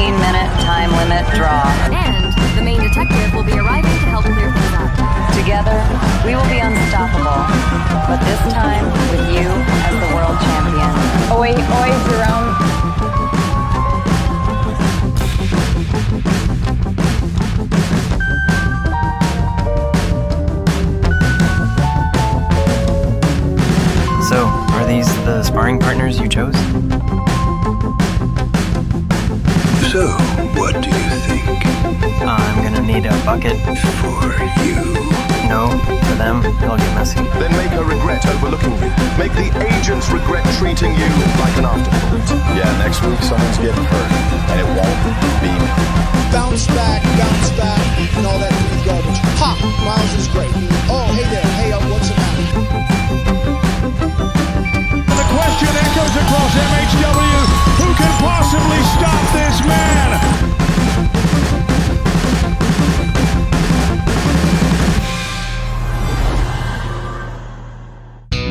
15-minute time limit draw. And the main detective will be arriving to help clear things up. Together, we will be unstoppable, but this time with you as the world champion. Oi, oi, Jerome. So, are these the sparring partners you chose? So, what do you think? I'm gonna need a bucket. For you. No, for them, it'll get messy. Then make her regret overlooking you. Make the agents regret treating you like an afterthought. Yeah, next week someone's getting hurt, and it won't be me. Bounce back, and all that garbage. Ha! Miles is great. Oh, hey there. Hey, what's the matter? The question echoes across MHW. Who can possibly stop this man?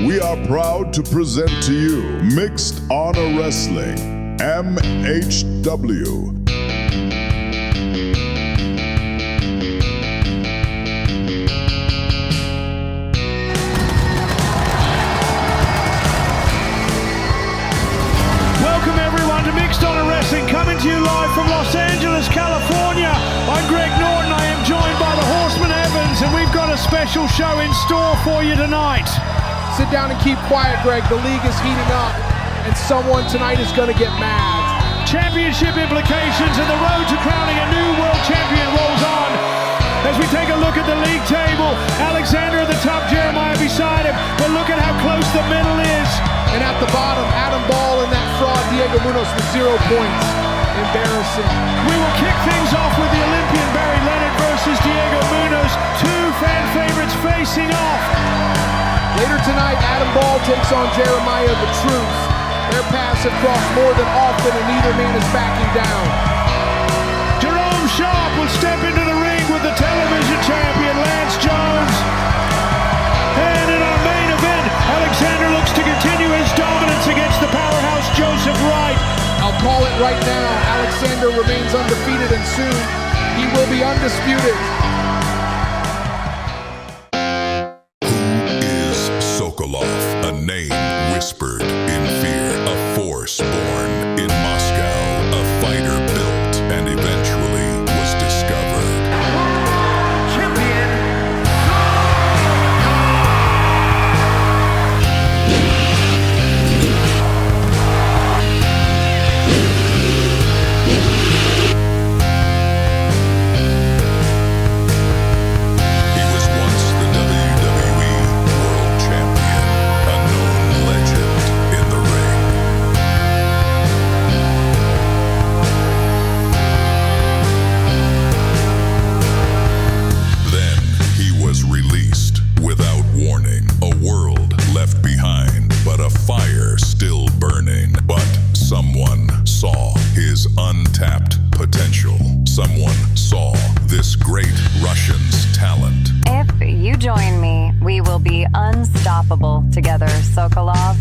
We are proud to present to you Mixed Honor Wrestling, MHW. Welcome everyone to Mixed Honor Wrestling, coming to you live from Los Angeles, California. I'm Greg Norton. I am joined by the Horseman Evans, and we've got a special show in store for you tonight. Sit down and keep quiet, Greg. The league is heating up, and someone tonight is going to get mad. Championship implications and the road to crowning a new world champion rolls on. As we take a look at the league table, Alexander at the top, Jeremiah beside him. But look at how close the middle is. And at the bottom, Adam Ball and that fraud Diego Munoz with 0 points. Embarrassing. We will kick things off with the Olympian Barry Leonard versus Diego Munoz. Two fan favorites facing off. Later tonight, Adam Ball takes on Jeremiah the Truth. Their paths have crossed more than often, and neither man is backing down. Jerome Sharp will step into the ring with the television champion, Lance Jones. And in our main event, Alexander looks to continue his dominance against the powerhouse Joseph Wright. I'll call it right now. Alexander remains undefeated, and soon he will be undisputed. A name whispered in fear, a force born in Moscow, a fighter built and eventually was discovered. Champion. He was once the WWE World Champion, a known legend in the ring. Then he was released without warning. A world left behind, but a fire still burning. But someone saw his untapped potential. Someone saw this great Russian's talent. If you join me, we will be unstoppable together, Sokolov.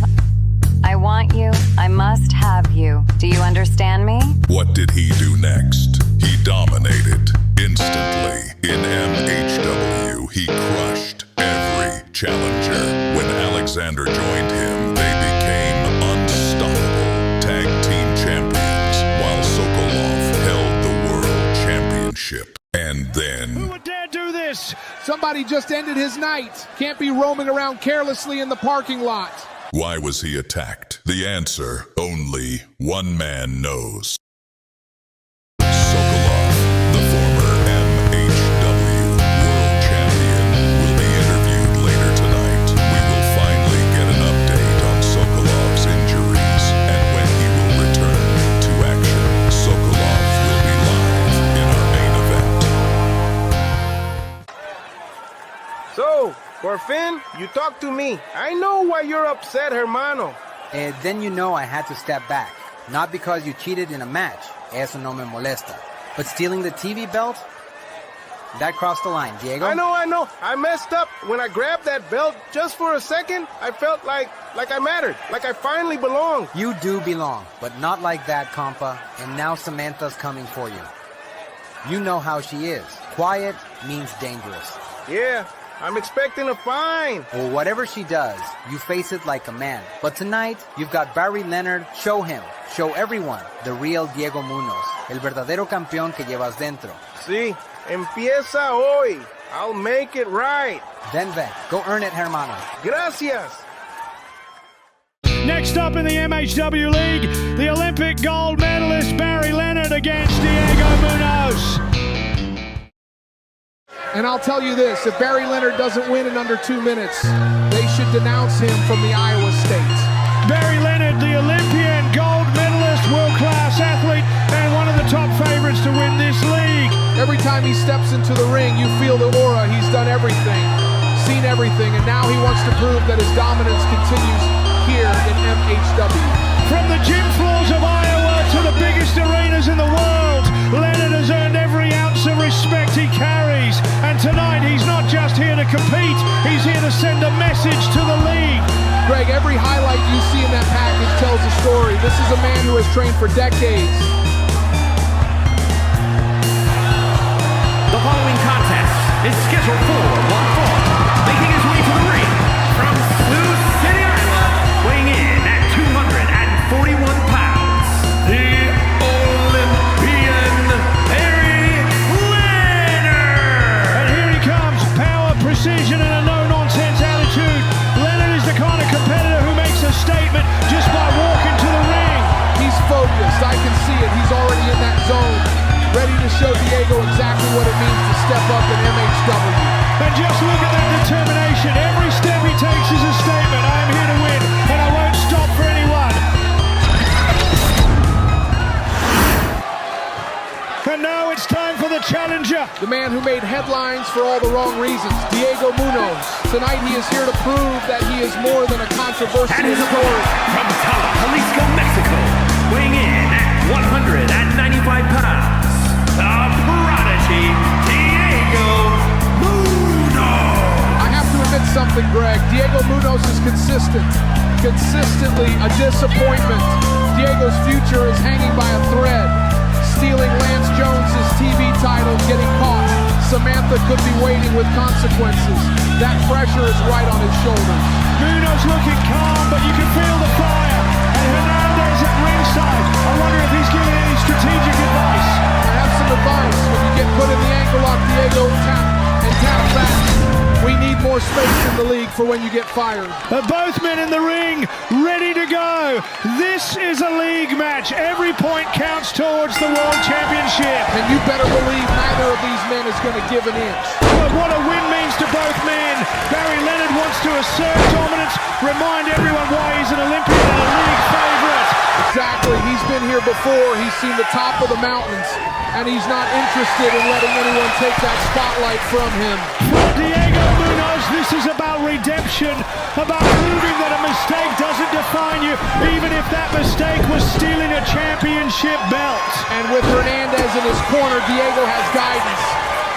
I want you. I must have you. Do you understand me? What did he do next? He dominated instantly. In MHW, he crushed every challenger. When Alexander joined him, they became unstoppable tag team champions, while Sokolov held the world championship. And Who then would dare do this? Somebody just ended his night. Can't be roaming around carelessly in the parking lot. why was he attacked? The answer, only one man knows. Sokolov, the former MHW World Champion, will be interviewed later tonight. We will finally get an update on Sokolov's injuries and when he will return to action. Sokolov will be live in our main event. So, por fin, you talk to me. I know why you're upset, hermano. Then you know I had to step back. Not because you cheated in a match. Eso no me molesta. But stealing the TV belt? That crossed the line, Diego. I know. I messed up. When I grabbed that belt just for a second, I felt like like I mattered, like I finally belonged. You do belong, but not like that, compa. And now Samantha's coming for you. You know how she is. Quiet means dangerous. Yeah, I'm expecting a fine. Well, whatever she does, you face it like a man. But tonight, you've got Barry Leonard. Show him. Show everyone the real Diego Munoz, el verdadero campeón que llevas dentro. Sí, empieza hoy. I'll make it right. Then, go earn it, hermano. Gracias. Next up in the MHW League, the Olympic gold medalist Barry Leonard against Diego Munoz. And I'll tell you this, if Barry Leonard doesn't win in under 2 minutes, they should denounce him from the Iowa State. Barry Leonard, the Olympian gold medalist, world-class athlete, and one of the top favorites to win this league. Every time he steps into the ring, you feel the aura. He's done everything, seen everything, and now he wants to prove that his dominance continues here in MHW. From the gym floors of Iowa to the biggest arenas in the world, Leonard has earned every ounce of respect he carries. And tonight, he's not just here to compete, he's here to send a message to the league. Greg, every highlight you see in that package tells a story. This is a man who has trained for decades. The following contest is scheduled for one fall. Making his way to the ring from Sioux City, Iowa, weighing in at 241 pounds, the Olympian Barry Leonard. And here he comes, power, precision, and a no-nonsense attitude. Leonard is the kind of competitor who makes a statement just by walking to the ring. He's focused, I can see it. He's already in that zone, ready to show Diego exactly what it means to step up in MHW. And just look at that determination. Every step he takes is a statement. I am here to win, and I won't stop for anyone. And now it's time for the challenger. The man who made headlines for all the wrong reasons, Diego Munoz. Tonight he is here to prove that he is more than a controversial story. From Police CAW, Mexico, weighing in at 195 pounds, the prodigy, Diego Munoz. I have to admit something, Greg. Diego Munoz is consistently a disappointment. Diego's future is hanging by a thread. Stealing Lance Jones's TV title, getting caught. Samantha could be waiting with consequences. That pressure is right on his shoulders. Munoz looking calm, but you can feel the fire. And Hernandez at ringside. I wonder if he's giving any strategic advice. I have some advice. When you get put in the ankle lock, Diego, tap back. We need more space in the league for when you get fired. Both men in the ring, ready to go. This is a league match. Every point counts towards the World Championship. And you better believe neither of these men is going to give an inch. But what a win means to both men. Barry Leonard wants to assert dominance, remind everyone why he's an Olympian and a league favorite. Exactly. He's been here before. He's seen the top of the mountains. And he's not interested in letting anyone take that spotlight from him. For Diego Munoz, this is about redemption, about proving that a mistake doesn't define you, even if that mistake was stealing a championship belt. And with Hernandez in his corner, Diego has guidance,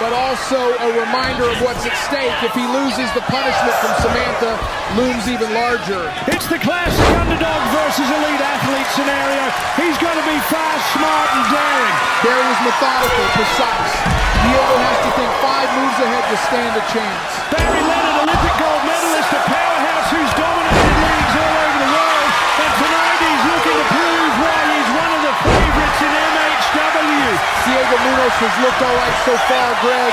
but also a reminder of what's at stake. If he loses, the punishment from Samantha looms even larger. It's the classic underdog versus elite athlete scenario. He's got to be fast, smart, and daring. Barry is methodical, precise. Diego has to think 5 moves ahead to stand a chance. Barry Leonard, Olympic gold medalist, a powerhouse who's dominated leagues all over the world. And tonight he's looking to prove why he's one of the favorites in MHW. Diego Munoz has looked all right so far, Greg.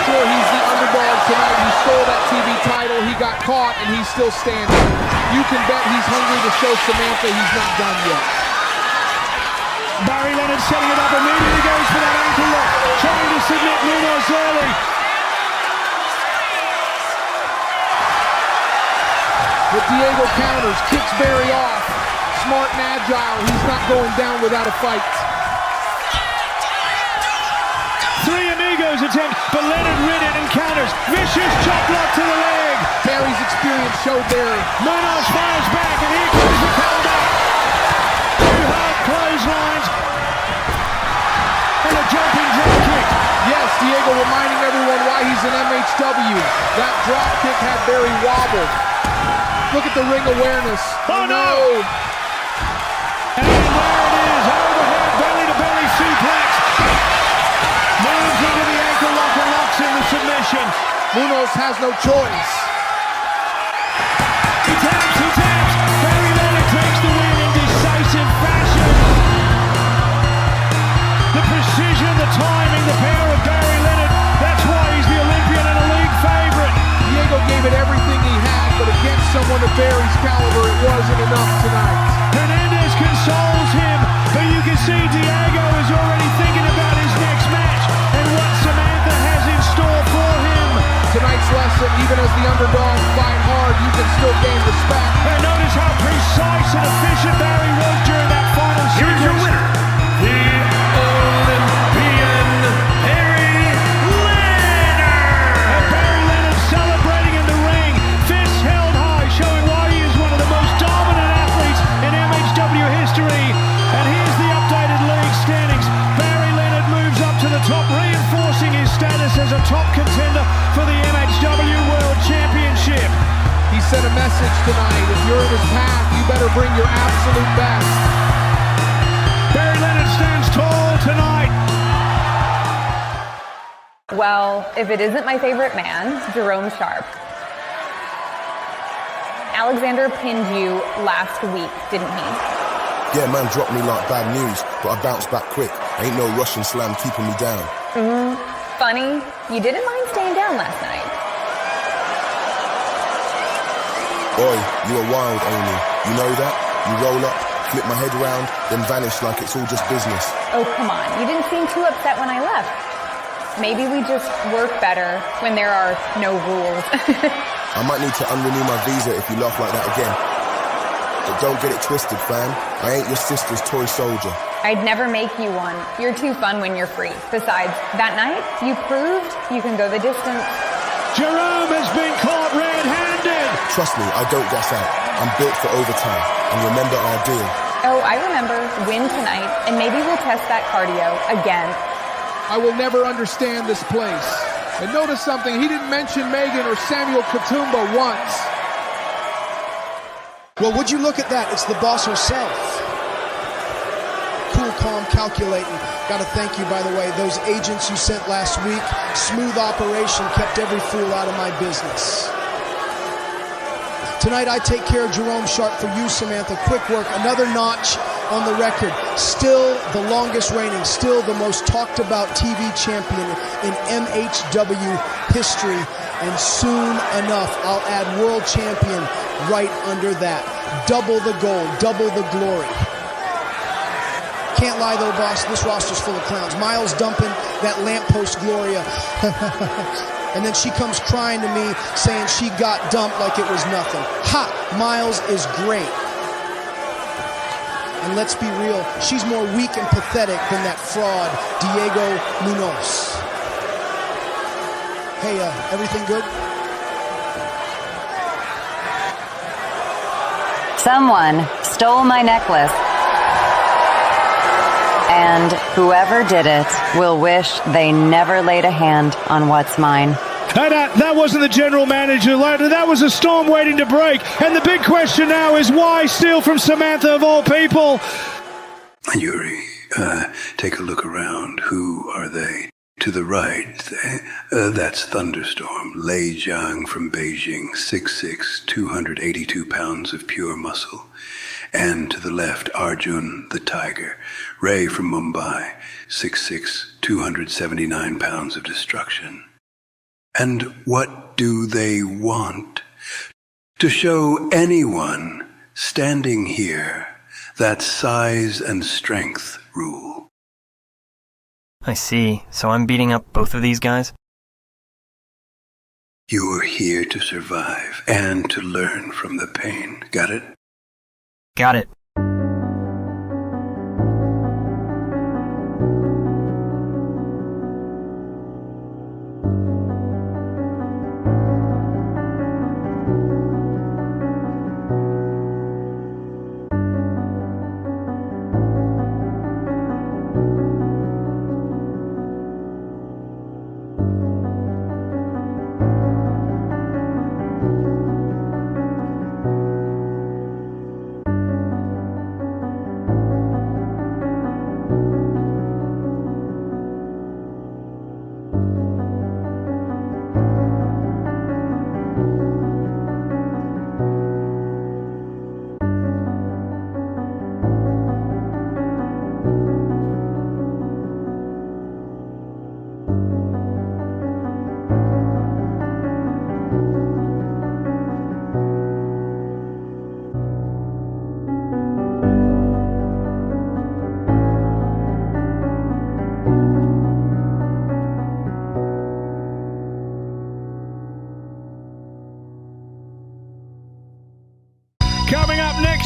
Sure, he's the underdog tonight. He stole that TV title. He got caught, and he's still standing. You can bet he's hungry to show Samantha he's not done yet. Barry Leonard setting it up, immediately goes for that ankle lock, trying to submit Munoz early. But Diego counters, kicks Barry off. Smart and agile, he's not going down without a fight. 3 amigos attempt, but Leonard rid it and counters. Vicious chop block to the leg. Barry's experience showed there. Munoz fires back, and here comes the comeback. 2 hard clotheslines. And a jumping drop kick. Yes, Diego reminding everyone why he's in MHW. That drop kick had Barry wobbled. Look at the ring awareness. Oh no! And there it is, overhead belly-to-belly suplex. Moves into the ankle lock and locks in the submission. Munoz has no choice. He taps. Barry Leonard takes the win in decisive fashion. The precision, the timing, the power of Barry Leonard. That's why he's the Olympian and a league favorite. Diego gave it everything he had, but against someone of Barry's caliber, it wasn't enough tonight. Hernandez consoles him, but you can see Diego is already thinking about his next match and what Samantha has in store for him. Tonight's lesson, even as the underdog fight hard, you can still gain respect. And notice how precise and efficient Barry was during that final sequence. Here's your winner, the Olympian Barry Leonard. And Barry Leonard celebrating in the ring, fists held high, showing why he is one of the most dominant athletes in MHW history. And here's the updated league standings. Barry Leonard moves up to the top, reinforcing his status as a top contender for the MHW World Championship. He sent a message tonight. If you're in his path, you better bring your absolute best. Barry Leonard stands tall tonight. Well, if it isn't my favorite man, Jerome Sharp. Alexander pinned you last week, didn't he? Yeah, man dropped me like bad news, but I bounced back quick. Ain't no Russian slam keeping me down. Funny, you didn't mind staying down last night. Oi, you are wild, Amy. You know that? You roll up, flip my head around, then vanish like it's all just business. Oh, come on. You didn't seem too upset when I left. Maybe we just work better when there are no rules. I might need to unrenew my visa if you laugh like that again. But don't get it twisted, fam. I ain't your sister's toy soldier. I'd never make you one. You're too fun when you're free. Besides, that night, you proved you can go the distance. Jerome has been caught red-handed. Trust me, I don't gas out. I'm built for overtime. And remember our deal. Oh, I remember. Win tonight, and maybe we'll test that cardio again. I will never understand this place. And notice something, he didn't mention Megan or Samuel Katumba once. Well, would you look at that? It's the boss herself. Cool, calm, calculating. Got to thank you, by the way. Those agents you sent last week, smooth operation, kept every fool out of my business. Tonight I take care of Jerome Sharp for you, Samantha. Quick work, another notch on the record. Still the longest reigning, still the most talked about TV champion in MHW history. And soon enough, I'll add world champion right under that. Double the gold, double the glory. Can't lie though, boss, this roster's full of clowns. Miles dumping that lamppost Gloria. And then she comes crying to me saying she got dumped like it was nothing. Ha! Miles is great. And let's be real, she's more weak and pathetic than that fraud, Diego Munoz. Hey, everything good? Someone stole my necklace. And whoever did it will wish they never laid a hand on what's mine. That wasn't the general manager, that was a storm waiting to break. And the big question now is why steal from Samantha of all people? Yuri, take a look around. Who are they? To the right, that's Thunderstorm, Lei Jiang from Beijing, 6'6", 282 pounds of pure muscle. And to the left, Arjun the Tiger, Ray from Mumbai, 6'6", 279 pounds of destruction. And what do they want? To show anyone standing here that size and strength rule. I see. So I'm beating up both of these guys? You are here to survive and to learn from the pain. Got it? Got it.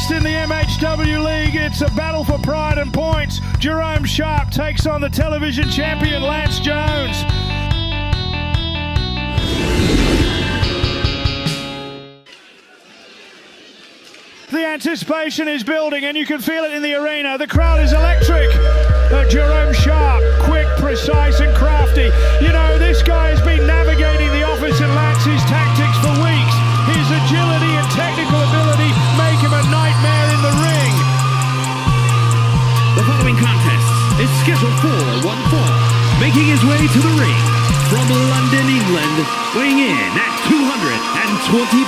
Next in the MHW League, it's a battle for pride and points. Jerome Sharp takes on the television champion Lance Jones. The anticipation is building and you can feel it in the arena. The crowd is electric. Jerome Sharp, quick, precise and crafty. You know, this guy has been navigating the office and Lance's tactics for weeks. His agility and technical ability make him a nightmare in the ring. The following contest is scheduled for one fall. Making his way to the ring from London, England, weighing in at 220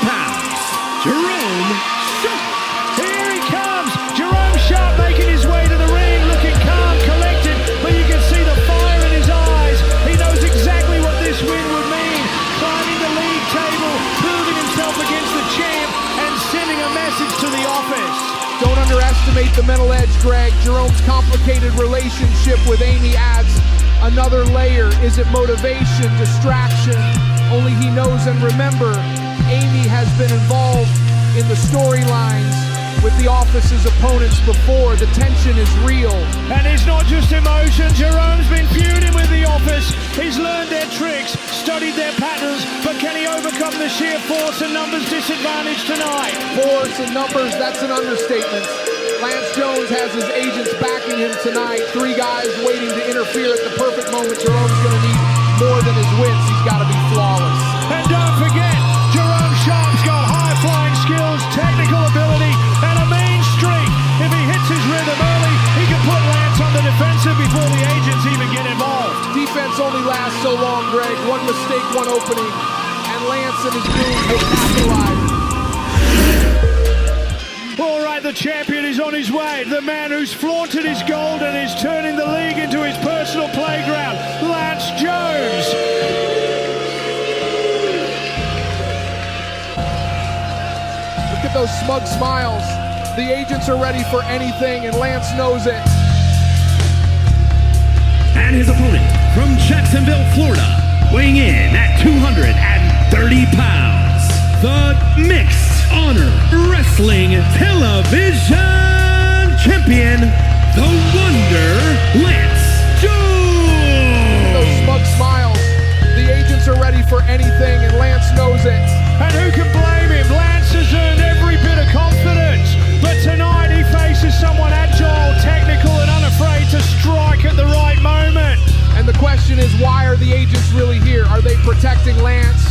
pounds, Jerome Sharp. Here he comes, Jerome Sharp making his way to the ring, looking calm, collected, but you can see the fire in his eyes. He knows exactly what this win would mean. Climbing the league table, proving himself against the champ, and sending a message to the office. Don't underestimate the mental edge, Greg. Jerome's complicated relationship with Amy adds another layer. Is it motivation, distraction? Only he knows. And remember, Amy has been involved in the storylines with the office's opponents before. The tension is real. And it's not just emotion. Jerome's been feuding with the office. He's learned their tricks, studied their patterns, but can he overcome the sheer force and numbers disadvantage tonight? Force and numbers, that's an understatement. Lance Jones has his agents backing him tonight. 3 guys waiting to interfere at the perfect moment. Jerome's going to need more than his wits. He's got to be flawless. And don't forget, Jerome Sharp's got high-flying skills, technical ability, and a mean streak. If he hits his rhythm early, he can put Lance on the defensive before the agents even get involved. Defense only lasts so long, Greg. One mistake, one opening, and Lance and his goons will capitalize. All right, the champion is on his way. The man who's flaunted his gold and is turning the league into his personal playground, Lance Jones. Look at those smug smiles. The agents are ready for anything, and Lance knows it. And his opponent from Jacksonville, Florida, weighing in at 230 pounds, the Mixed Honor Wrestling Television Champion, the Wonder Lance Jones. Those smug smiles. The agents are ready for anything, and Lance knows it. And who can blame him? Lance has earned every bit of confidence. But tonight he faces someone agile, technical, and unafraid to strike at the right moment. And the question is, why are the agents really here? Are they protecting Lance,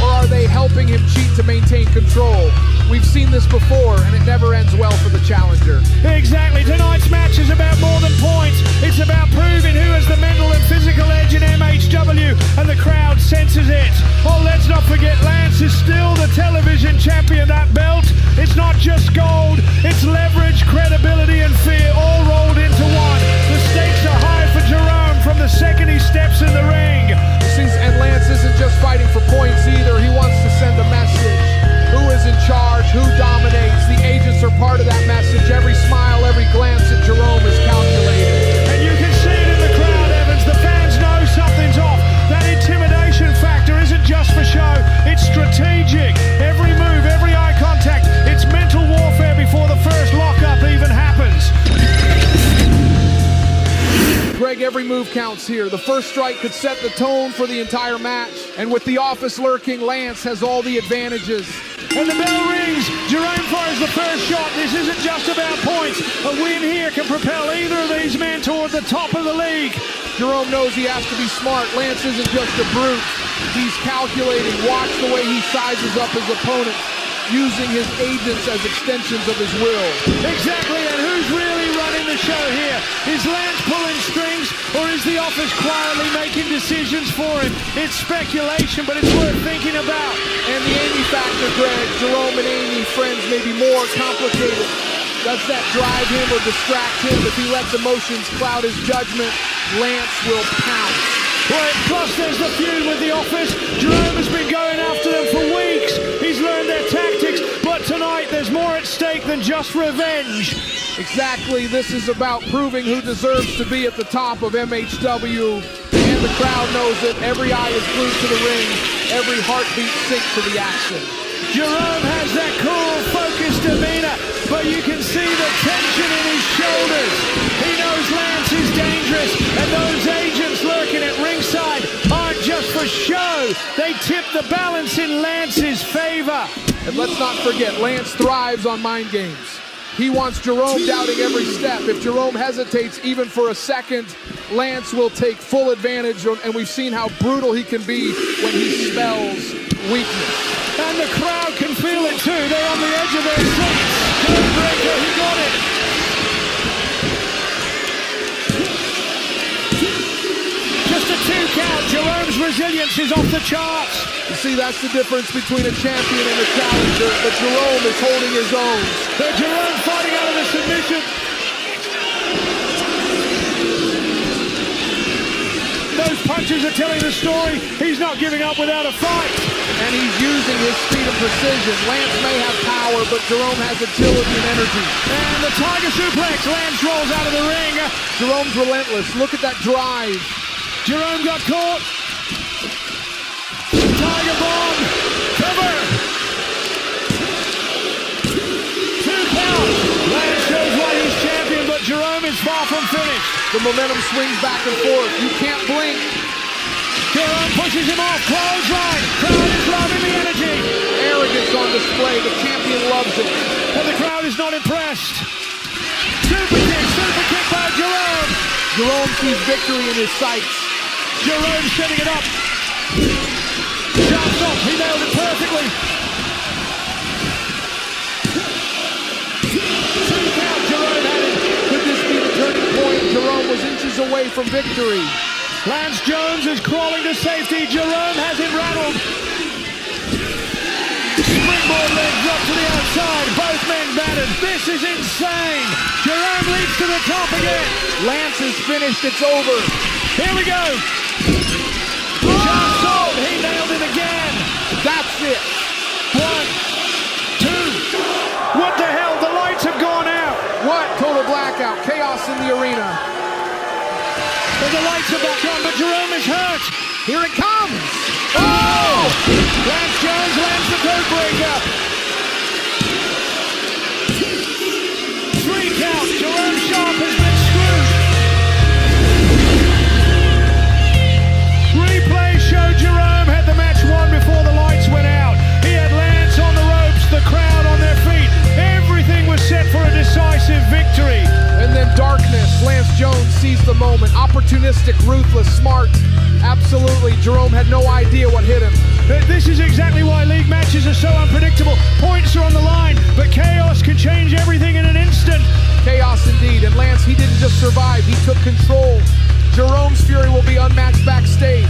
or are they helping him cheat to maintain control? We've seen this before, and it never ends well for the challenger. Exactly. Tonight's match is about more than points. It's about proving who has the mental and physical edge in MHW, and the crowd senses it. Oh, let's not forget, Lance is still the television champion. That belt, it's not just gold, it's leverage, credibility, and fear all rolled into one. The stakes are high for Jerome from the second he steps in the ring. And Lance isn't just fighting for points either. He wants to send a message. Who is in charge? Who dominates? The agents are part of that message. Every smile, every glance at Jerome is calculated. And you can see it in the crowd, Evans. The fans know something's off. That intimidation factor isn't just for show. It's strategic. Every move, every eye contact. It's mental warfare before the first lockup even happens. Greg, every move counts here. The first strike could set the tone for the entire match. And with the office lurking, Lance has all the advantages. And the bell rings. Jerome fires the first shot. This isn't just about points. A win here can propel either of these men toward the top of the league. Jerome knows he has to be smart. Lance isn't just a brute. He's calculating. Watch the way he sizes up his opponent, using his agents as extensions of his will. Exactly, and who's really running the show here? Is Lance pulling strings, or is the office quietly making decisions for him? It's speculation, but it's worth thinking about. And the Amy factor, Greg. Jerome and Amy, friends, may be more complicated. Does that drive him or distract him? If he lets emotions cloud his judgment, Lance will pounce. Well, plus there's the feud with the office. Jerome has been going after them for weeks. He's learned their tactics, but tonight there's more at stake than just revenge. Exactly, this is about proving who deserves to be at the top of MHW. And the crowd knows it. Every eye is glued to the ring. Every heartbeat syncs to the action. Jerome has that cool, focused demeanor. but you can see the tension in his shoulders. He knows Lance is dangerous, and those agents lurking at ringside aren't just for show. They tip the balance in Lance's favor. And let's not forget, Lance thrives on mind games. He wants Jerome doubting every step. If Jerome hesitates even for a second, Lance will take full advantage, and we've seen how brutal he can be when he smells weakness. And the crowd can feel it too. They're on the edge of their seats. Breaker, he got it. Just a 2 count. Jerome's resilience is off the charts. You see, that's the difference between a champion and a challenger, but Jerome is holding his own. Jerome fighting out of the submission. Those punches are telling the story. He's not giving up without a fight. And he's using his speed and precision. Lance may have power, but Jerome has agility and energy. And the Tiger Suplex. Lance rolls out of the ring. Jerome's relentless. Look at that drive. Jerome got caught. Tiger bomb. Cover. 2 count. Lance shows why he's champion, but Jerome is far from finished. The momentum swings back and forth. You can't blink. Jerome pushes him off. Clothesline. Crowd is loving the energy. Arrogance on display. The champion loves it. But the crowd is not impressed. Super kick by Jerome. Jerome sees victory in his sights. Jerome setting it up. Sharp stop. He nailed it perfectly. 2 count. Jerome had it. Could this be the turning point? Jerome was inches away from victory. Lance Jones is crawling to safety. Jerome has him rattled. Springboard leg drop to the outside. Both men battered. This is insane. Jerome leaps to the top again. Lance is finished. It's over. Here we go. Sharp stop. He nailed it again. That's it. 1, 2. What the hell? The lights have gone out. What? Total blackout. Chaos in the arena. And the lights are back on, but Jerome is hurt. Here it comes. Oh! Lance Jones lands the code breaker. 3 count. Jerome Sharp has been screwed. Replay showed Jerome had the match won before the lights went out. He had Lance on the ropes, the crowd on their feet. Everything was set for a decisive victory. And then darkness. Lance Jones sees the moment. Opportunistic, ruthless, smart. Absolutely. Jerome had no idea what hit him. This is exactly why league matches are so unpredictable. Points are on the line, but chaos can change everything in an instant. Chaos indeed. And Lance, he didn't just survive. He took control. Jerome's fury will be unmatched backstage.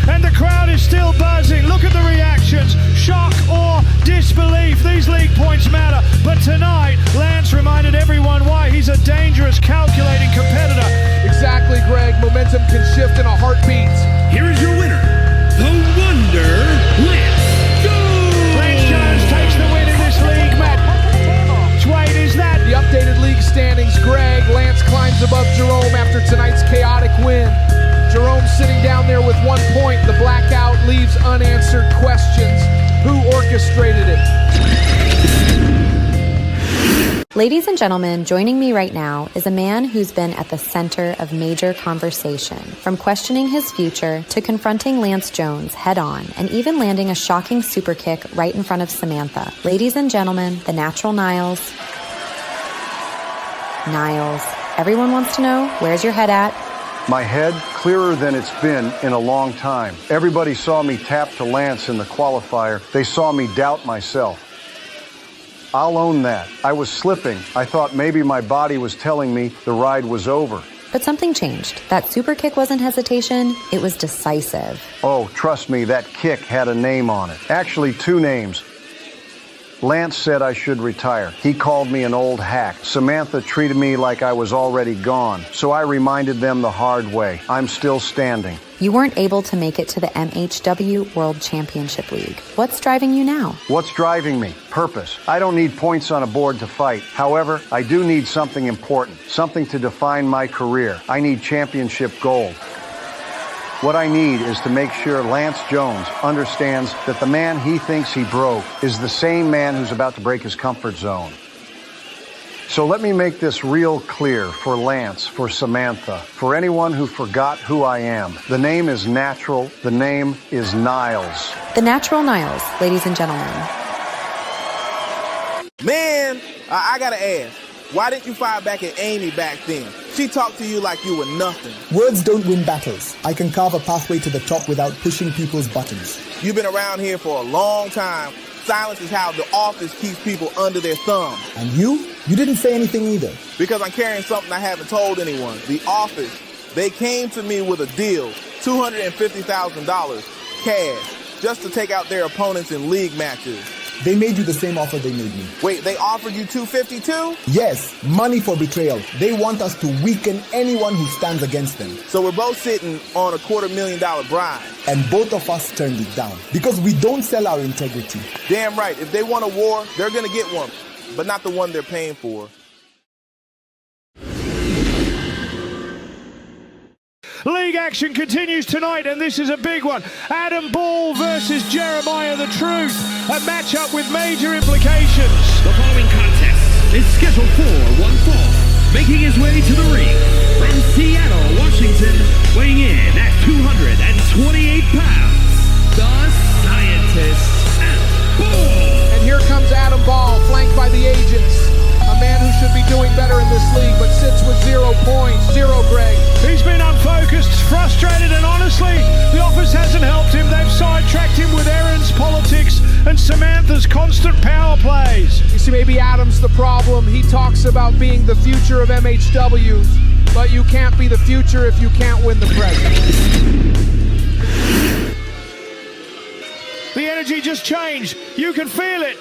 And the crowd is still buzzing. Look at the reactions. Shock or disbelief. These league points matter. But tonight, Lance reminded everyone why he's a dangerous, calculating competitor. Exactly, Greg. Momentum can shift in a heartbeat. Here is your winner, the Wonder, Lance Jones. Lance Jones takes the win in this league match. Wait, is that the updated league standings? Greg, Lance climbs above Jerome after tonight's chaotic win. Jerome sitting down there with 1 point. The blackout leaves unanswered questions. Who orchestrated it? Ladies and gentlemen, joining me right now is a man who's been at the center of major conversation, from questioning his future to confronting Lance Jones head-on and even landing a shocking super kick right in front of Samantha. Ladies and gentlemen, the natural Niles. Niles, everyone wants to know, where's your head at? My head, clearer than it's been in a long time. Everybody saw me tap to Lance in the qualifier. They saw me doubt myself. I'll own that. I was slipping. I thought maybe my body was telling me the ride was over. But something changed. That super kick wasn't hesitation, it was decisive. Oh, trust me, that kick had a name on it. Actually, 2 names. Lance said I should retire. He called me an old hack. Samantha treated me like I was already gone. So I reminded them the hard way. I'm still standing. You weren't able to make it to the MHW World Championship League. What's driving you now? What's driving me? Purpose. I don't need points on a board to fight. However, I do need something important, something to define my career. I need championship gold. What I need is to make sure Lance Jones understands that the man he thinks he broke is the same man who's about to break his comfort zone. So let me make this real clear for Lance, for Samantha, for anyone who forgot who I am. The name is natural. The name is Niles. The Natural Niles, ladies and gentlemen. Man, I gotta ask, why didn't you fire back at Amy back then? She talked to you like you were nothing. Words don't win battles. I can carve a pathway to the top without pushing people's buttons. You've been around here for a long time. Silence is how the office keeps people under their thumb. And you? You didn't say anything either. Because I'm carrying something I haven't told anyone. The office, they came to me with a deal, $250,000 cash, just to take out their opponents in league matches. They made you the same offer they made me. Wait, they offered you $252,000? Yes, money for betrayal. They want us to weaken anyone who stands against them. So we're both sitting on a $250,000 bribe. And both of us turned it down because we don't sell our integrity. Damn right. If they want a war, they're going to get one, but not the one they're paying for. League action continues tonight, and this is a big one. Adam Ball versus Jeremiah the Truth, a matchup with major implications. The following contest is scheduled for one fall, making his way to the ring from Seattle, Washington, weighing in at 228 pounds, the Scientist, Adam Ball. And here comes Adam Ball, flanked by the agents. A man who should be doing better in this league, but sits with 0 points. Greg. He's been unfocused, frustrated, and honestly, the office hasn't helped him. They've sidetracked him with Aaron's politics and Samantha's constant power plays. You see, maybe Adam's the problem. He talks about being the future of MHW, but you can't be the future if you can't win the present. The energy just changed. You can feel it.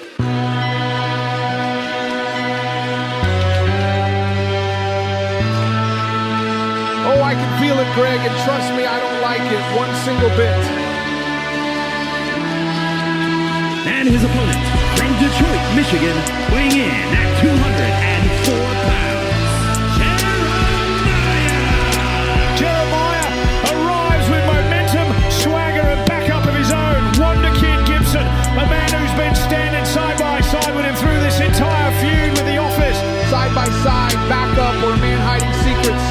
Oh, I can feel it, Greg, and trust me, I don't like it one single bit. And his opponent from Detroit, Michigan, weighing in at 204 pounds, Jeremiah arrives with momentum, swagger, and backup of his own. Wonder Kid Gibson, a man who's been standing side by side with him through this entire feud with the office. Side by side, backup, or a man hiding secrets.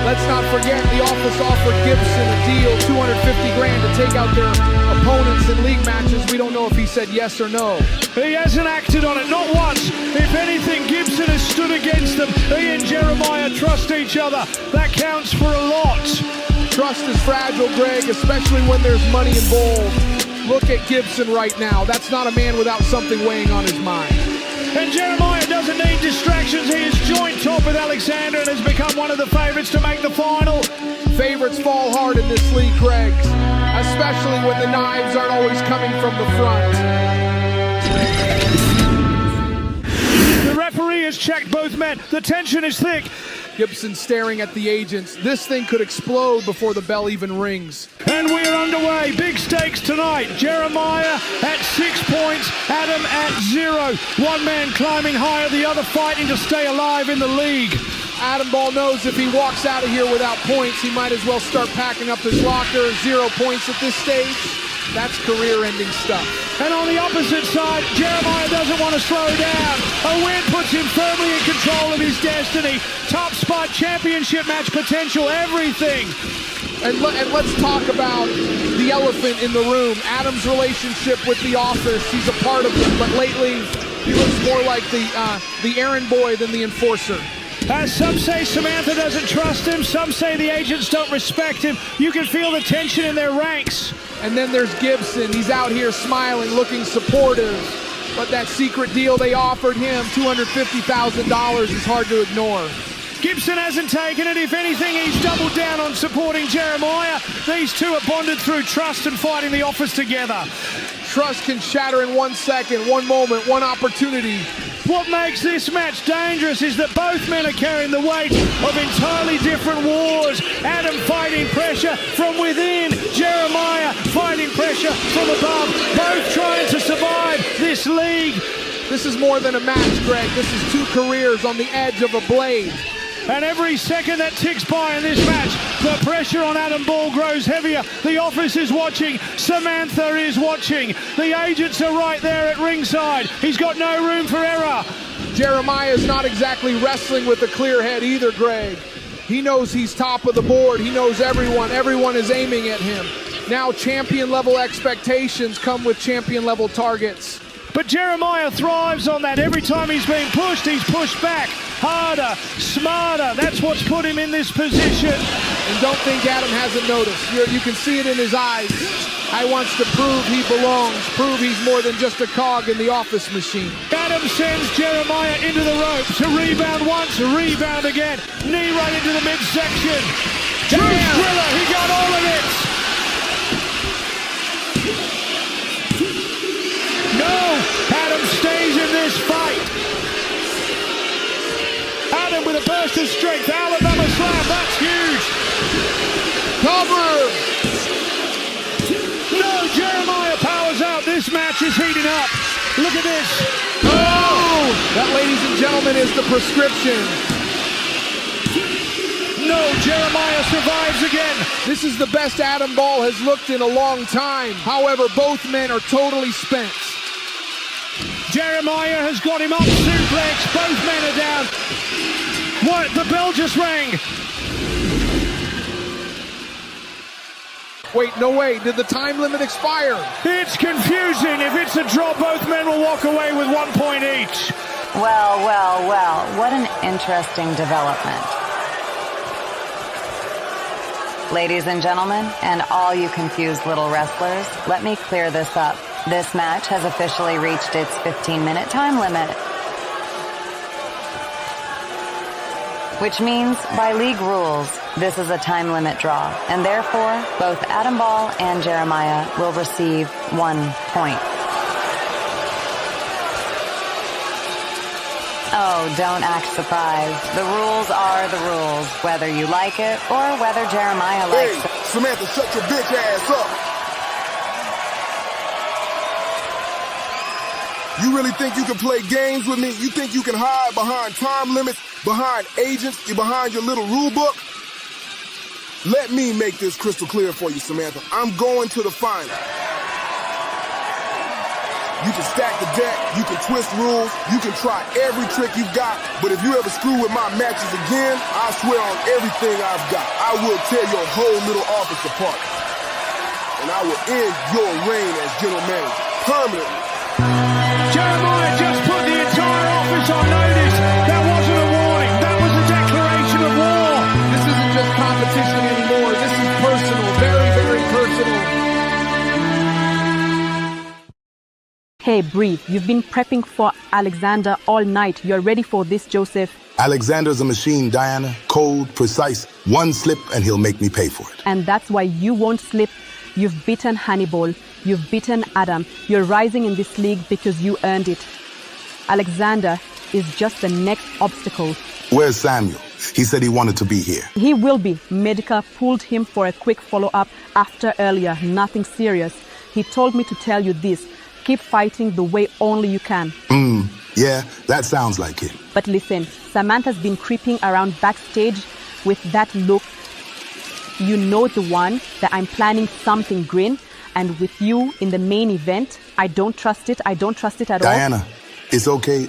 Let's not forget the office offered Gibson a deal, $250,000 to take out their opponents in league matches. We don't know if he said yes or no. He hasn't acted on it, not once. If anything, Gibson has stood against them. He and Jeremiah trust each other. That counts for a lot. Trust is fragile, Greg, especially when there's money involved. Look at Gibson right now. That's not a man without something weighing on his mind. And Jeremiah doesn't need distractions. He is joint top with Alexander and has become one of the favorites to make the final. Favorites fall hard in this league, Greg, especially when the knives aren't always coming from the front. The referee has checked both men. The tension is thick. Gibson staring at the agents. This thing could explode before the bell even rings. And we are underway. Big stakes tonight. Jeremiah at 6 points, Adam at 0. One man climbing higher, the other fighting to stay alive in the league. Adam Ball knows if he walks out of here without points, he might as well start packing up his locker. 0 points at this stage. That's career-ending stuff. And on the opposite side, Jeremiah doesn't want to slow down. A win puts him firmly in control of his destiny. Top spot, championship match potential, everything. And let's talk about the elephant in the room. Adam's relationship with the office. He's a part of it, but lately he looks more like the errand boy than the enforcer. Some say Samantha doesn't trust him. Some say the agents don't respect him. You can feel the tension in their ranks. And then there's Gibson. He's out here smiling, looking supportive. But that secret deal they offered him, $250,000, is hard to ignore. Gibson hasn't taken it. If anything, he's doubled down on supporting Jeremiah. These two are bonded through trust and fighting the office together. Trust can shatter in 1 second, one moment, one opportunity. What makes this match dangerous is that both men are carrying the weight of entirely different wars. Adam fighting pressure from within, Jeremiah fighting pressure from above, both trying to survive this league. This is more than a match, Greg. This is two careers on the edge of a blade. And every second that ticks by in this match, the pressure on Adam Ball grows heavier. The office is watching. Samantha is watching. The agents are right there at ringside. He's got no room for error. Jeremiah's not exactly wrestling with a clear head either, Greg. He knows he's top of the board. He knows everyone. Everyone is aiming at him. Now champion-level expectations come with champion-level targets. But Jeremiah thrives on that. Every time he's being pushed, he's pushed back. Harder, smarter. That's what's put him in this position. And don't think Adam hasn't noticed. You can see it in his eyes. I wants to prove he belongs, prove he's more than just a cog in the office machine. Adam sends Jeremiah into the ropes. A rebound once, a rebound again. Knee right into the midsection. Truth Thriller, he got all of it. No, Adam stays in this fight. Adam with a burst of strength. Alabama slam, that's huge. Cover. No, Jeremiah powers out. This match is heating up. Look at this. Oh! That, ladies and gentlemen, is the prescription. No, Jeremiah survives again. This is the best Adam Ball has looked in a long time. However, both men are totally spent. Jeremiah has got him up, suplex. Both men are down. What? The bell just rang. Wait, no way. Did the time limit expire? It's confusing. If it's a draw, both men will walk away with 1 point each. Well, well, well. What an interesting development. Ladies and gentlemen, and all you confused little wrestlers, let me clear this up. This match has officially reached its 15-minute time limit. Which means, by league rules, this is a time limit draw, and therefore, both Adam Ball and Jeremiah will receive 1 point. Oh, don't act surprised. The rules are the rules, whether you like it or whether Jeremiah likes it. Hey, Samantha, shut your bitch ass up. You really think you can play games with me? You think you can hide behind time limits, behind agents, behind your little rule book? Let me make this crystal clear for you, Samantha. I'm going to the final. You can stack the deck, you can twist rules, you can try every trick you've got, but if you ever screw with my matches again, I swear on everything I've got, I will tear your whole little office apart. And I will end your reign as general manager, permanently. Jeremiah just put the entire office on notice. That wasn't a warning. That was a declaration of war. This isn't just competition anymore. This is personal. Very, very personal. Hey, breathe. You've been prepping for Alexander all night. You're ready for this, Joseph. Alexander's a machine, Diana. Cold, precise. One slip and he'll make me pay for it. And that's why you won't slip. You've beaten Hannibal. You've beaten Adam. You're rising in this league because you earned it. Alexander is just the next obstacle. Where's Samuel? He said he wanted to be here. He will be. Medica pulled him for a quick follow-up after earlier. Nothing serious. He told me to tell you this. Keep fighting the way only you can. Yeah, that sounds like him. But listen, Samantha's been creeping around backstage with that look. You know the one that I'm planning something green, and with you in the main event, I don't trust it. I don't trust it at all. Diana, it's okay.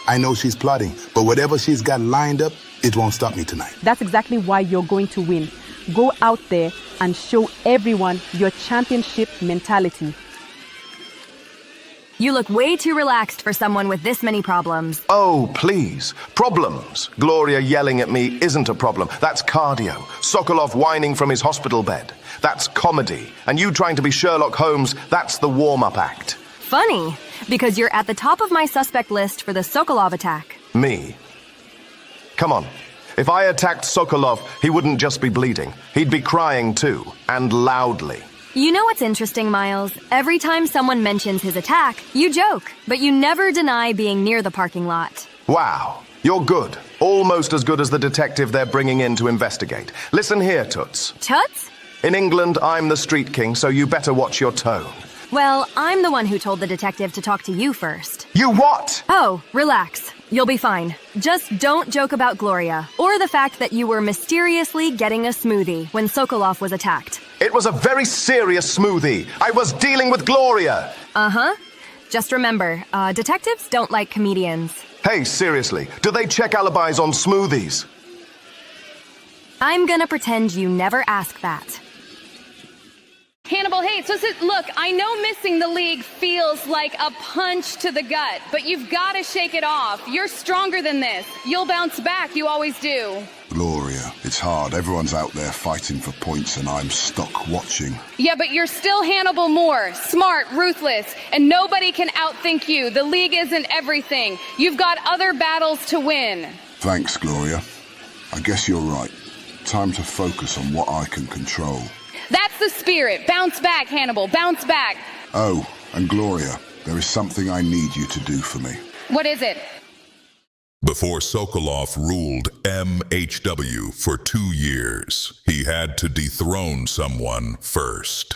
I know she's plotting, but whatever she's got lined up, it won't stop me tonight. That's exactly why you're going to win. Go out there and show everyone your championship mentality. You look way too relaxed for someone with this many problems. Oh, please. Problems. Gloria yelling at me isn't a problem. That's cardio. Sokolov whining from his hospital bed. That's comedy. And you trying to be Sherlock Holmes, that's the warm-up act. Funny, because you're at the top of my suspect list for the Sokolov attack. Me? Come on. If I attacked Sokolov, he wouldn't just be bleeding. He'd be crying too, and loudly. You know what's interesting, Miles? Every time someone mentions his attack, you joke, but you never deny being near the parking lot. Wow, you're good. Almost as good as the detective they're bringing in to investigate. Listen here, Toots. Toots? In England, I'm the street king, so you better watch your tone. Well, I'm the one who told the detective to talk to you first. You what? Oh, relax. You'll be fine. Just don't joke about Gloria, or the fact that you were mysteriously getting a smoothie when Sokolov was attacked. It was a very serious smoothie. I was dealing with Gloria. Uh-huh. Just remember, detectives don't like comedians. Hey, seriously, do they check alibis on smoothies? I'm gonna pretend you never asked that. Hannibal, hey, look, I know missing the league feels like a punch to the gut, but you've got to shake it off. You're stronger than this. You'll bounce back, you always do. Gloria, it's hard. Everyone's out there fighting for points and I'm stuck watching. Yeah, but you're still Hannibal Moore, smart, ruthless, and nobody can outthink you. The league isn't everything. You've got other battles to win. Thanks, Gloria. I guess you're right. Time to focus on what I can control. That's the spirit. Bounce back, Hannibal. Bounce back. Oh, and Gloria, there is something I need you to do for me. What is it? Before Sokolov ruled MHW for 2 years, he had to dethrone someone first.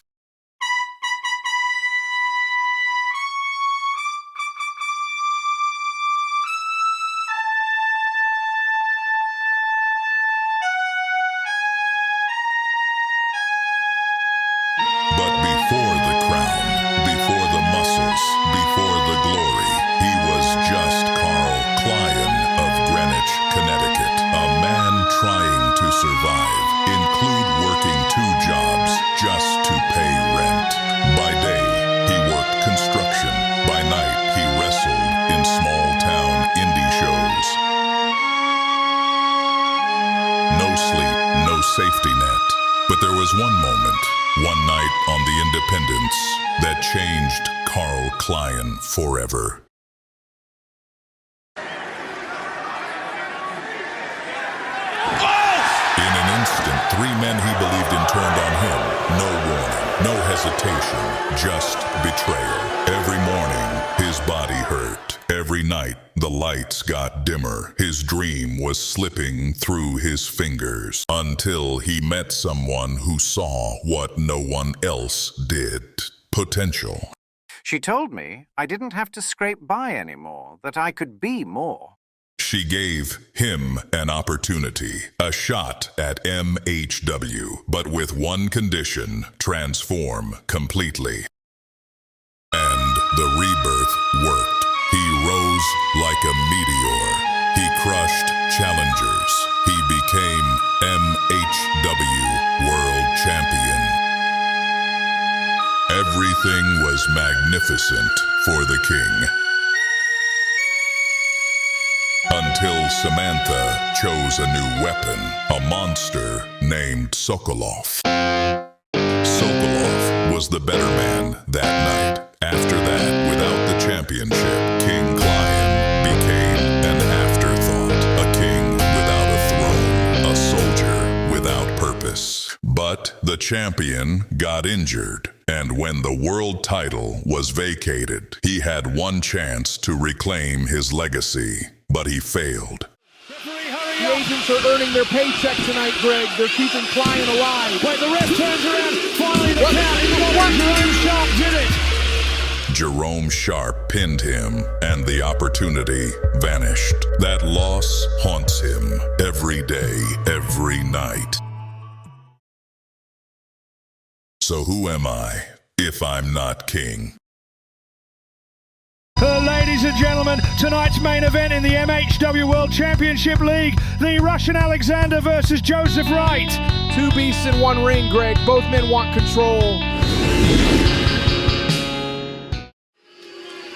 But before the crown, before the muscles, before the glory, he was just Carl Klyan of Greenwich, Connecticut. A man trying to survive, include working 2 jobs just to pay rent. By day, he worked construction. By night, he wrestled in small-town indie shows. No sleep, no safety net. But there was one moment, one night on the Independence, that changed Carl Klyan forever. In an instant, 3 men he believed in turned on him. No warning, no hesitation, just betrayal. Every morning, his body hurt. Every night, the lights got dimmer. His dream was slipping through his fingers until he met someone who saw what no one else did. Potential. She told me I didn't have to scrape by anymore, that I could be more. She gave him an opportunity, a shot at MHW, but with one condition: transform completely. And the rebirth worked. He rose like a meteor. He crushed challengers. He became MHW World Champion. Everything was magnificent for the king. Until Samantha chose a new weapon, a monster named Sokolov. Sokolov was the better man that night. After that, without the championship, King Klyan became an afterthought. A king without a throne, a soldier without purpose. But the champion got injured, and when the world title was vacated, he had one chance to reclaim his legacy. But he failed. The agents are earning their paycheck tonight, Greg. They're keeping Klyan alive. Wait, the ref turns around. Finally, the count. Jerome Sharp did it. Jerome Sharp pinned him, and the opportunity vanished. That loss haunts him every day, every night. So who am I if I'm not king? Ladies and gentlemen, tonight's main event in the MHW World Championship League, the Russian Alexander versus Joseph Wright. 2 beasts in 1 ring, Greg. Both men want control.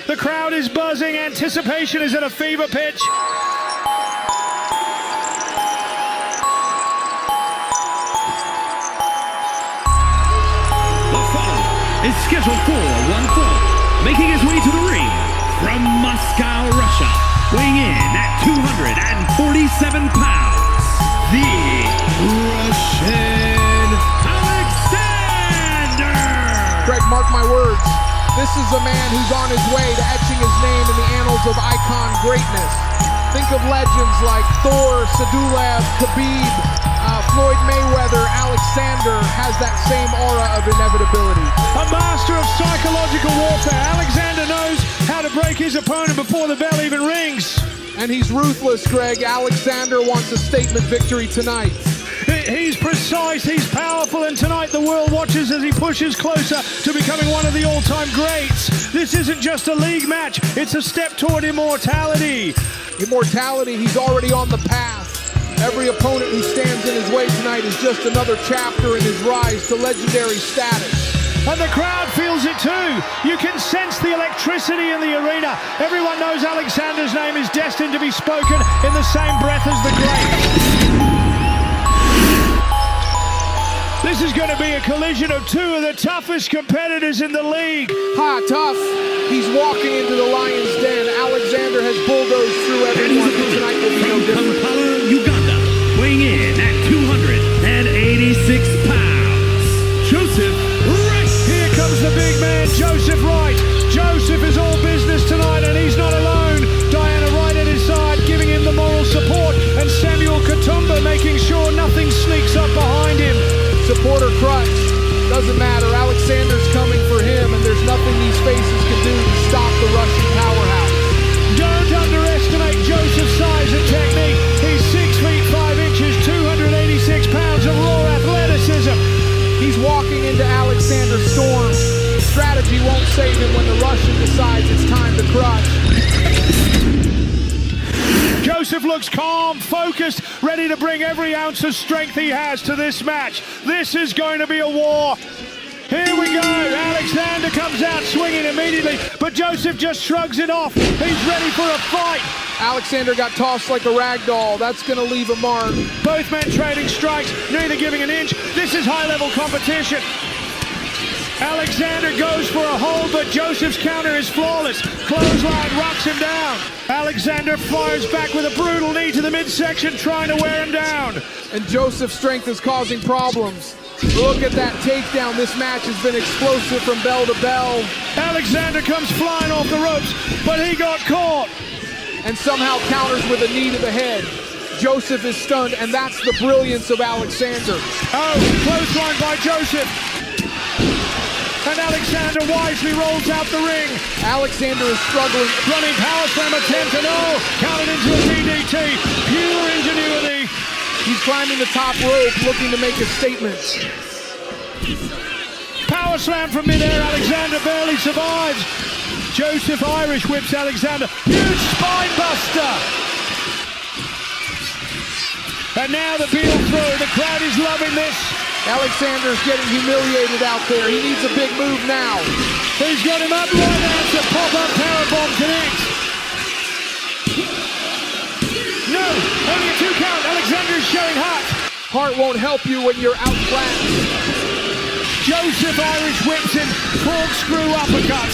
The crowd is buzzing. Anticipation is at a fever pitch. The following is scheduled for 1 fall, making his way to the ring from Moscow, Russia, weighing in at 247 pounds, the Russian Alexander! Greg, mark my words. This is a man who's on his way to etching his name in the annals of icon greatness. Think of legends like Thor, Sadulaev, Khabib, Floyd Mayweather. Alexander has that same aura of inevitability. A master of psychological warfare. Alexander knows how to break his opponent before the bell even rings. And he's ruthless, Greg. Alexander wants a statement victory tonight. He's precise, he's powerful, and tonight the world watches as he pushes closer to becoming one of the all-time greats. This isn't just a league match, it's a step toward immortality. Immortality, he's already on the path. Every opponent who stands in his way tonight is just another chapter in his rise to legendary status. And the crowd feels it too. You can sense the electricity in the arena. Everyone knows Alexander's name is destined to be spoken in the same breath as the great. This is going to be a collision of two of the toughest competitors in the league. Tough. He's walking into the lion's den. Alexander has bulldozed through everyone, and tonight will be no different. Kampala, Uganda, weighing in at 286 pounds, Joseph Wright. Here comes the big man, Joseph Wright. Joseph is all business tonight, and he's not alone. Diana Wright at his side, giving him the moral support, and Samuel Katumba making sure nothing sneaks up behind him. Supporter crutch. Doesn't matter. Alexander's coming for him, and there's nothing these faces can do to stop the Russian powerhouse. Don't underestimate Joseph's size and technique. He's 6 feet 5 inches, 286 pounds of raw athleticism. He's walking into Alexander's storm. Strategy won't save him when the Russian decides it's time to crush. Joseph looks calm, focused, ready to bring every ounce of strength he has to this match. This is going to be a war. Here we go. Alexander comes out swinging immediately, but Joseph just shrugs it off. He's ready for a fight. Alexander got tossed like a rag doll. That's going to leave a mark. Both men trading strikes, neither giving an inch. This is high-level competition. Alexander goes for a hold, but Joseph's counter is flawless. Clothesline rocks him down. Alexander fires back with a brutal knee to the midsection, trying to wear him down. And Joseph's strength is causing problems. Look at that takedown. This match has been explosive from bell to bell. Alexander comes flying off the ropes, but he got caught. And somehow counters with a knee to the head. Joseph is stunned, and that's the brilliance of Alexander. Oh, clothesline by Joseph. And Alexander wisely rolls out the ring. Alexander is struggling. Running power slam attempt, and counted into a DDT. Pure ingenuity. He's climbing the top rope, looking to make a statement. Power slam from midair. Alexander barely survives. Joseph Irish whips Alexander. Huge spine buster. And now the heel throw. The crowd is loving this. Alexander's getting humiliated out there. He needs a big move now. He's got him up right out to pop-up powerbomb connect. No, only a 2 count. Alexander is showing heart. Heart won't help you when you're outclassed. Joseph Irish whips him. Corkscrew uppercut.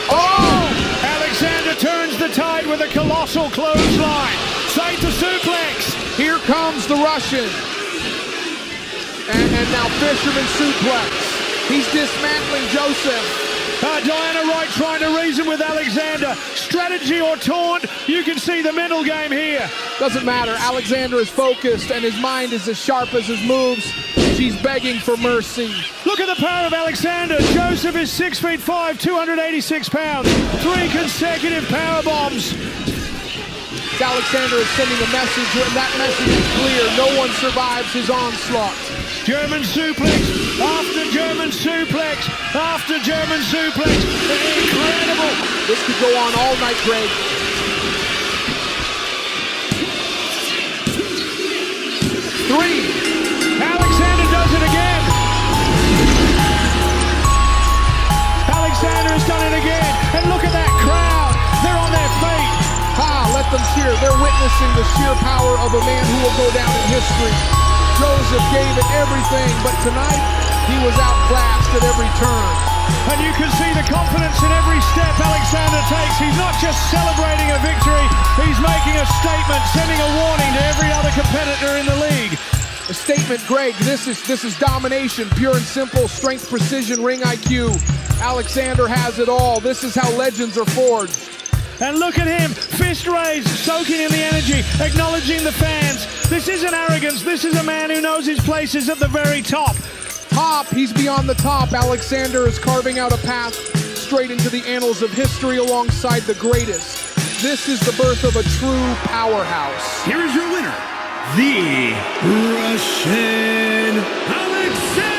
Oh! Alexander turns the tide with a colossal clothesline. Side to suplex. Here comes the Russian. And now Fisherman suplex. He's dismantling Joseph. Diana Wright trying to reason with Alexander. Strategy or taunt, you can see the mental game here. Doesn't matter. Alexander is focused and his mind is as sharp as his moves. She's begging for mercy. Look at the power of Alexander. Joseph is 6 feet 5, 286 pounds. 3 consecutive power bombs. Alexander is sending a message, and that message is clear. No one survives his onslaught. German suplex after German suplex after German suplex. Incredible. This could go on all night, Greg. Three. Alexander does it again. Alexander has done it again. And look at that crowd. They're on their feet. Let them cheer. They're witnessing the sheer power of a man who will go down in history. Joseph gave it everything, but tonight he was outclassed at every turn. And you can see the confidence in every step Alexander takes. He's not just celebrating a victory, he's making a statement, sending a warning to every other competitor in the league. A statement, Greg. This is domination, pure and simple, strength, precision, ring IQ. Alexander has it all. This is how legends are forged. And look at him, fist raised, soaking in the energy, acknowledging the fans. This isn't arrogance, this is a man who knows his place is at the very top. He's beyond the top. Alexander is carving out a path straight into the annals of history alongside the greatest. This is the birth of a true powerhouse. Here is your winner, the Russian Alexander.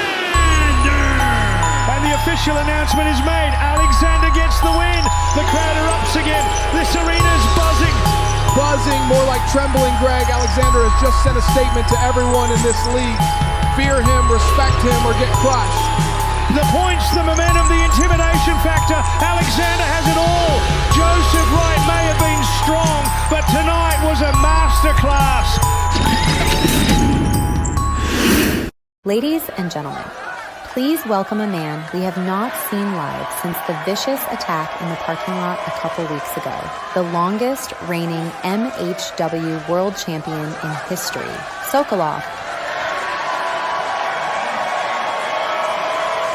And the official announcement is made. Alexander gets the win. The crowd erupts again. This arena's buzzing. Buzzing, more like trembling, Greg. Alexander has just sent a statement to everyone in this league. Fear him, respect him, or get crushed. The points, the momentum, the intimidation factor. Alexander has it all. Joseph Wright may have been strong, but tonight was a masterclass. Ladies and gentlemen, please welcome a man we have not seen live since the vicious attack in the parking lot a couple weeks ago. The longest reigning MHW World Champion in history, Sokolov.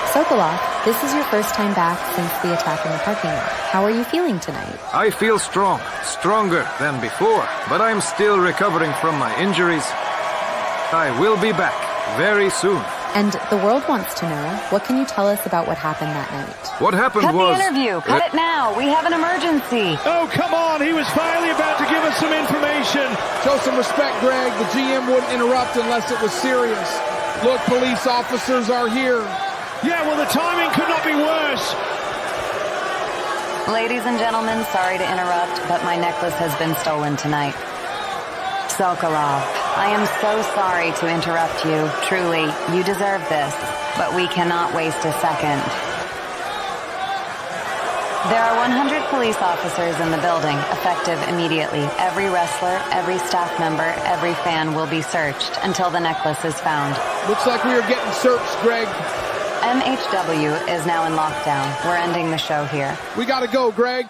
Sokolov, this is your first time back since the attack in the parking lot. How are you feeling tonight? I feel strong, stronger than before, but I'm still recovering from my injuries. I will be back very soon. And the world wants to know, what can you tell us about what happened that night? What happened Cut was... the interview. Cut it now. We have an emergency. Oh, come on. He was finally about to give us some information. Show some respect, Greg. The GM wouldn't interrupt unless it was serious. Look, police officers are here. Yeah, well, the timing could not be worse. Ladies and gentlemen, sorry to interrupt, but my necklace has been stolen tonight. Sokolov, I am so sorry to interrupt you. Truly, you deserve this, but we cannot waste a second. There are 100 police officers in the building, effective immediately. Every wrestler, every staff member, every fan will be searched until the necklace is found. Looks like we are getting searched, Greg. MHW is now in lockdown. We're ending the show here. We gotta go, Greg.